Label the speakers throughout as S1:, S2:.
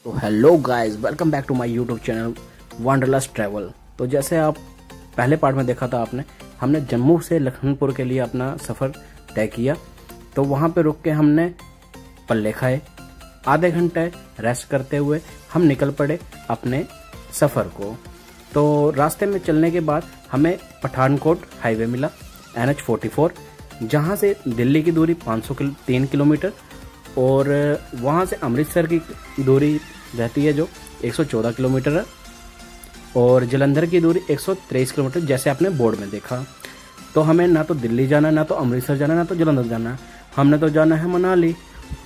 S1: तो hello guys, welcome back to my YouTube channel wanderlust travel. तो जैसे आप पहले पार्ट में देखा था आपने, हमने जम्मू से लखनपुर के लिए अपना सफ़र तय किया। तो वहाँ पे रुक के हमने पल्ले खाए, आधे घंटे रेस्ट करते हुए हम निकल पड़े अपने सफ़र को। तो रास्ते में चलने के बाद हमें पठानकोट हाईवे मिला, NH44, जहाँ से दिल्ली की दूरी 503 किलोमीटर और वहाँ से अमृतसर की दूरी रहती है जो 114 किलोमीटर है और जलंधर की दूरी 123 किलोमीटर, जैसे आपने बोर्ड में देखा। तो हमें ना तो दिल्ली जाना, ना तो अमृतसर जाना, ना तो जलंधर जाना, हमने तो जाना है मनाली।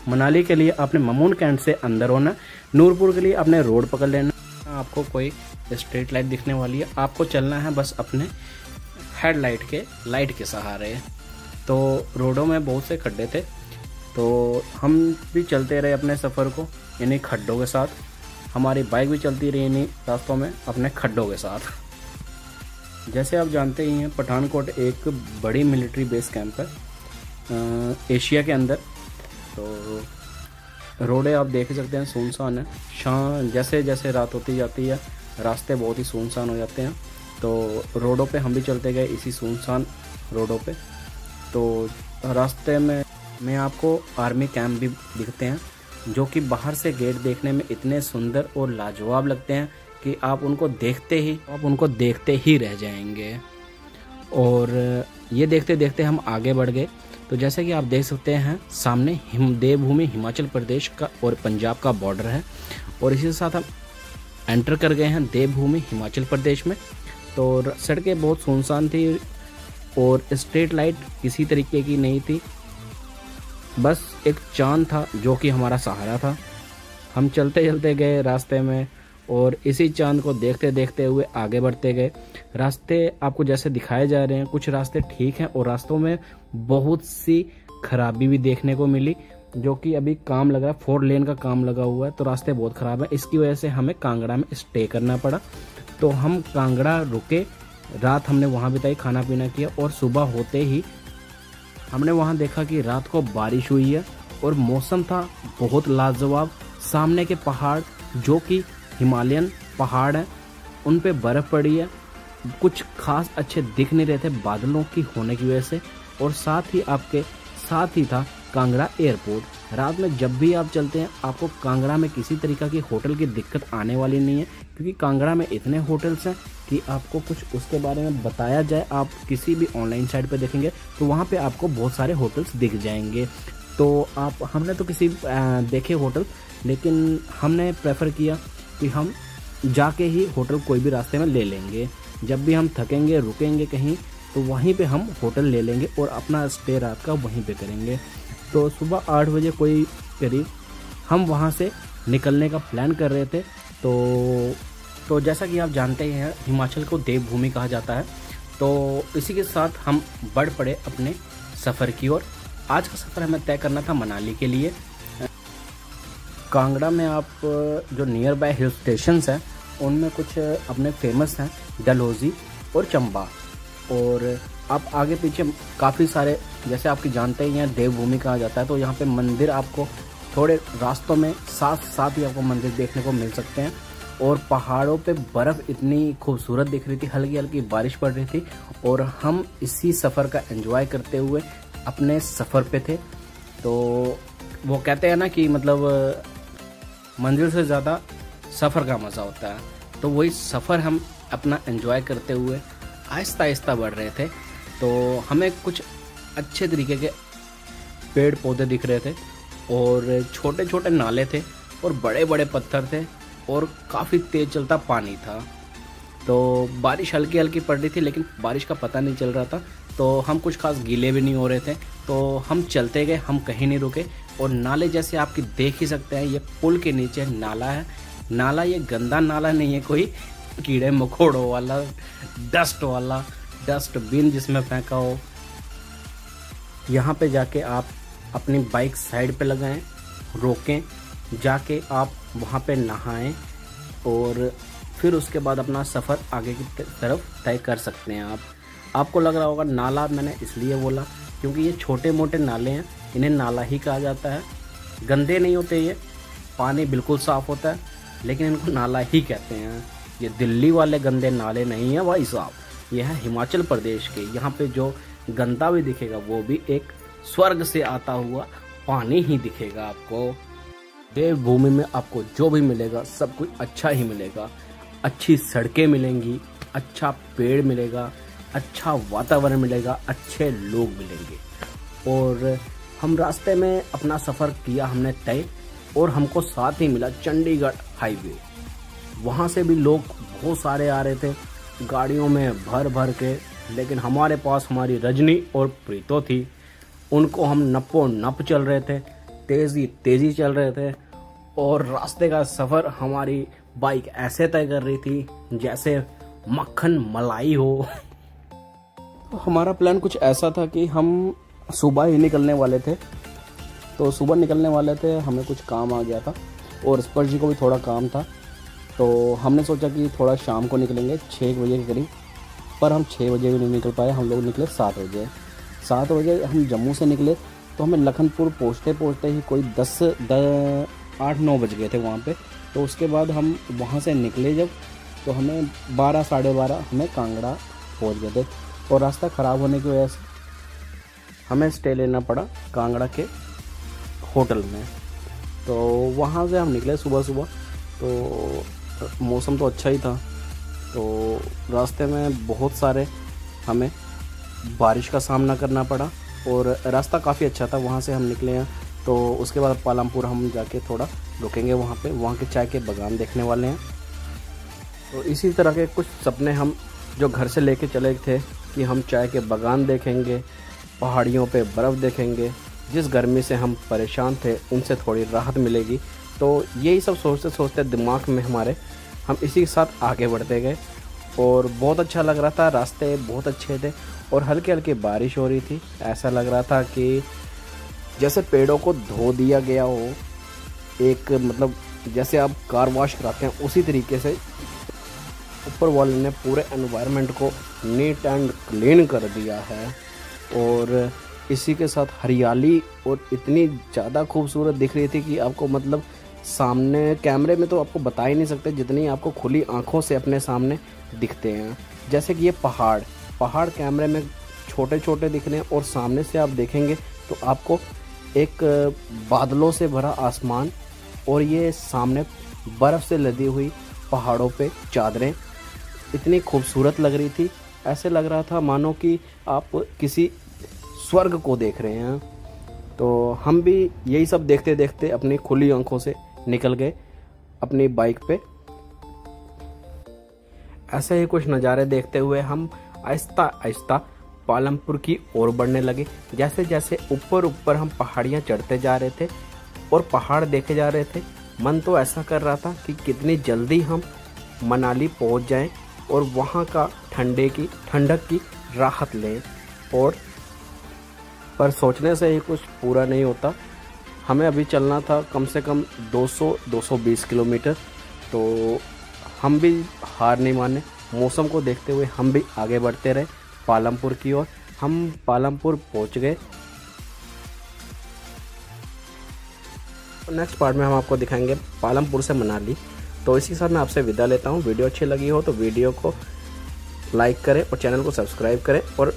S1: मनाली के लिए आपने ममून कैंट से अंदर होना, नूरपुर के लिए आपने रोड पकड़ लेना। आपको कोई स्ट्रीट लाइट दिखने वाली है, आपको चलना है बस अपने हेडलाइट के लाइट के सहारे। तो रोडों में बहुत से खड्डे थे, तो हम भी चलते रहे अपने सफ़र को इन्हीं खड्डों के साथ। हमारी बाइक भी चलती रही इन्हीं रास्तों में अपने खड्डों के साथ। जैसे आप जानते ही हैं, पठानकोट एक बड़ी मिलिट्री बेस कैंप है एशिया के अंदर। तो रोडें आप देख सकते हैं सुनसान है। शाम जैसे जैसे रात होती जाती है रास्ते बहुत ही सुनसान हो जाते हैं। तो रोडों पे हम भी चलते गए इसी सुनसान रोडों पे। तो रास्ते में आपको आर्मी कैंप भी दिखते हैं, जो कि बाहर से गेट देखने में इतने सुंदर और लाजवाब लगते हैं कि आप उनको देखते ही रह जाएंगे। और ये देखते देखते हम आगे बढ़ गए। तो जैसे कि आप देख सकते हैं सामने देवभूमि हिमाचल प्रदेश का और पंजाब का बॉर्डर है, और इसी के साथ हम एंटर कर गए हैं देवभूमि हिमाचल प्रदेश में। तो सड़कें बहुत सुनसान थी और स्ट्रीट लाइट किसी तरीके की नहीं थी, बस एक चांद था जो कि हमारा सहारा था। हम चलते चलते गए रास्ते में और इसी चांद को देखते देखते हुए आगे बढ़ते गए। रास्ते आपको जैसे दिखाए जा रहे हैं, कुछ रास्ते ठीक हैं और रास्तों में बहुत सी खराबी भी देखने को मिली, जो कि अभी काम लगा है, 4 लेन का काम लगा हुआ है। तो रास्ते बहुत ख़राब है, इसकी वजह से हमें कांगड़ा में स्टे करना पड़ा। तो हम कांगड़ा रुके, रात हमने वहाँ बिताई, खाना पीना किया और सुबह होते ही हमने वहाँ देखा कि रात को बारिश हुई है और मौसम था बहुत लाजवाब। सामने के पहाड़ जो कि हिमालयन पहाड़ हैं, उन पे बर्फ़ पड़ी है, कुछ खास अच्छे दिख नहीं रहे थे बादलों की होने की वजह से। और साथ ही था कांगड़ा एयरपोर्ट। रात में जब भी आप चलते हैं आपको कांगड़ा में किसी तरीक़ा की होटल की दिक्कत आने वाली नहीं है, क्योंकि कांगड़ा में इतने होटल्स हैं कि आपको कुछ उसके बारे में बताया जाए, आप किसी भी ऑनलाइन साइट पे देखेंगे तो वहाँ पे आपको बहुत सारे होटल्स दिख जाएंगे। तो हमने तो किसी देखे होटल, लेकिन हमने प्रेफर किया कि हम जाके ही होटल कोई भी रास्ते में ले लेंगे। जब भी हम थकेंगे रुकेंगे कहीं तो वहीं पे हम होटल ले लेंगे और अपना स्टे रात का वहीं पे करेंगे। तो सुबह 8 बजे कोई करीब हम वहाँ से निकलने का प्लान कर रहे थे। तो जैसा कि आप जानते ही हैं, हिमाचल को देवभूमि कहा जाता है। तो इसी के साथ हम बढ़ पड़े अपने सफ़र की ओर। आज का सफ़र हमें तय करना था मनाली के लिए। कांगड़ा में आप जो नियर बाय हिल स्टेशंस हैं उनमें कुछ अपने फेमस हैं, डलहौजी और चंबा। और आप आगे पीछे काफ़ी सारे, जैसे आपकी जानते ही हैं देवभूमि कहा जाता है, तो यहाँ पे मंदिर आपको थोड़े रास्तों में साथ ही आपको मंदिर देखने को मिल सकते हैं। और पहाड़ों पे बर्फ़ इतनी खूबसूरत दिख रही थी, हल्की हल्की बारिश पड़ रही थी और हम इसी सफ़र का एंजॉय करते हुए अपने सफ़र पे थे। तो वो कहते हैं ना कि मतलब मंजिल से ज़्यादा सफ़र का मज़ा होता है। तो वही सफ़र हम अपना एंजॉय करते हुए आहिस्ता आहिस्ता बढ़ रहे थे। तो हमें कुछ अच्छे तरीके के पेड़ पौधे दिख रहे थे और छोटे छोटे नाले थे और बड़े बड़े पत्थर थे और काफ़ी तेज़ चलता पानी था। तो बारिश हल्की हल्की पड़ रही थी, लेकिन बारिश का पता नहीं चल रहा था, तो हम कुछ खास गीले भी नहीं हो रहे थे। तो हम चलते गए, हम कहीं नहीं रुके। और नाले जैसे आपकी देख ही सकते हैं, ये पुल के नीचे नाला है। नाला ये गंदा नाला नहीं है, कोई कीड़े मकोड़ों वाला, डस्ट वाला, डस्टबिन जिसमें फेंका हो। यहाँ पे जाके आप अपनी बाइक साइड पे लगाएं, रोकें, जाके आप वहाँ पे नहाएं और फिर उसके बाद अपना सफ़र आगे की तरफ तय कर सकते हैं। आपको लग रहा होगा नाला मैंने इसलिए बोला क्योंकि ये छोटे मोटे नाले हैं, इन्हें नाला ही कहा जाता है। गंदे नहीं होते ये, पानी बिल्कुल साफ़ होता है, लेकिन इनको नाला ही कहते हैं। ये दिल्ली वाले गंदे नाले नहीं हैं भाई साहब, ये है हिमाचल प्रदेश के। यहाँ पे जो गंदा भी दिखेगा वो भी एक स्वर्ग से आता हुआ पानी ही दिखेगा आपको। देवभूमि में आपको जो भी मिलेगा सब कुछ अच्छा ही मिलेगा। अच्छी सड़कें मिलेंगी, अच्छा पेड़ मिलेगा, अच्छा वातावरण मिलेगा, अच्छे लोग मिलेंगे। और हम रास्ते में अपना सफ़र किया हमने तय, और हमको साथ ही मिला चंडीगढ़ हाईवे। वहाँ से भी लोग बहुत सारे आ रहे थे गाड़ियों में भर भर के, लेकिन हमारे पास हमारी रजनी और प्रीतो थी। उनको हम नप्पो नप चल रहे थे, तेज़ी चल रहे थे, और रास्ते का सफ़र हमारी बाइक ऐसे तय कर रही थी जैसे मक्खन मलाई हो। हमारा प्लान कुछ ऐसा था कि हम सुबह ही निकलने वाले थे। तो सुबह निकलने वाले थे, हमें कुछ काम आ गया था और स्पर्श जी को भी थोड़ा काम था। तो हमने सोचा कि थोड़ा शाम को निकलेंगे 6 बजे के करीब, पर हम 6 बजे भी नहीं निकल पाए। हम लोग निकले 7 बजे। 7 बजे हम जम्मू से निकले तो हमें लखनपुर पहुँचते ही कोई 8-9 बज गए थे वहाँ पे। तो उसके बाद हम वहाँ से निकले जब, तो हमें 12 साढ़े 12 हमें कांगड़ा पहुँच गए थे। और रास्ता ख़राब होने की वजह से हमें स्टे लेना पड़ा कांगड़ा के होटल में। तो वहाँ से हम निकले सुबह सुबह, तो मौसम तो अच्छा ही था। तो रास्ते में बहुत सारे हमें बारिश का सामना करना पड़ा, और रास्ता काफ़ी अच्छा था। वहाँ से हम निकले हैं, तो उसके बाद पालमपुर हम जाके थोड़ा रुकेंगे वहाँ पे, वहाँ के चाय के बागान देखने वाले हैं। तो इसी तरह के कुछ सपने हम जो घर से लेके चले थे कि हम चाय के बागान देखेंगे, पहाड़ियों पे बर्फ़ देखेंगे, जिस गर्मी से हम परेशान थे उनसे थोड़ी राहत मिलेगी। तो यही सब सोचते सोचते दिमाग में हमारे हम इसी के साथ आगे बढ़ते गए, और बहुत अच्छा लग रहा था। रास्ते बहुत अच्छे थे और हल्की हल्की बारिश हो रही थी। ऐसा लग रहा था कि जैसे पेड़ों को धो दिया गया हो, एक मतलब जैसे आप कार वॉश कराते हैं उसी तरीके से ऊपर वाले ने पूरे एनवायरनमेंट को नीट एंड क्लीन कर दिया है। और इसी के साथ हरियाली और इतनी ज़्यादा खूबसूरत दिख रही थी कि आपको मतलब सामने कैमरे में तो आपको बता ही नहीं सकते, जितनी आपको खुली आंखों से अपने सामने दिखते हैं। जैसे कि ये पहाड़ कैमरे में छोटे छोटे दिख रहे हैं, और सामने से आप देखेंगे तो आपको एक बादलों से भरा आसमान, और ये सामने बर्फ़ से लदी हुई पहाड़ों पे चादरें इतनी खूबसूरत लग रही थी। ऐसे लग रहा था मानो कि आप किसी स्वर्ग को देख रहे हैं। तो हम भी यही सब देखते देखते अपनी खुली आंखों से निकल गए अपनी बाइक पे। ऐसे ही कुछ नज़ारे देखते हुए हम आहिस्ता आहिस्ता पालमपुर की ओर बढ़ने लगे। जैसे जैसे ऊपर हम पहाड़ियाँ चढ़ते जा रहे थे और पहाड़ देखे जा रहे थे, मन तो ऐसा कर रहा था कि कितनी जल्दी हम मनाली पहुंच जाएं और वहां का ठंडक की राहत लें। और पर सोचने से ही कुछ पूरा नहीं होता। हमें अभी चलना था कम से कम 200-220 किलोमीटर। तो हम भी हार नहीं माने, मौसम को देखते हुए हम भी आगे बढ़ते रहे पालमपुर की ओर। हम पालमपुर पहुंच गए। नेक्स्ट पार्ट में हम आपको दिखाएंगे पालमपुर से मनाली। तो इसी के साथ मैं आपसे विदा लेता हूं। वीडियो अच्छी लगी हो तो वीडियो को लाइक करें और चैनल को सब्सक्राइब करें और